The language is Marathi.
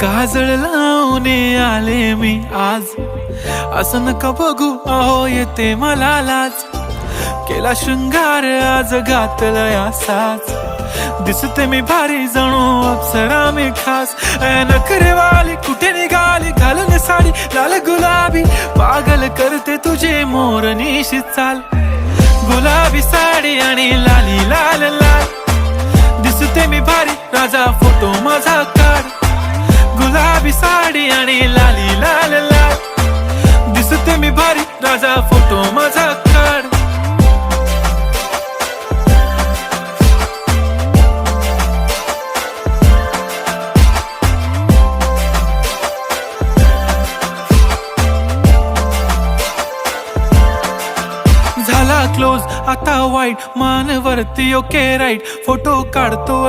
काजळ लावून आले मी आज, असं नका बघू अहो येते मला लाज. केला शृंगार आज घातलाय असाच, दिसते मी भारी जणू अप्सरा मी खास. नखरेवाली कुठे निघाली घालून साडी लाल गुलाबी, पागल करते तुझे मोरनीशी चाल. गुलाबी साडी आणि लाली लाल लाल, दिसते मी भारी राजा फोटो माझा काढ. गुलाबी साडी आणि लाली लाल लाल, दिसते मी भारी राजा फोटो माझा काढ. झाला क्लोज आता वाईट, मान वरती ओके राईट, फोटो काढतो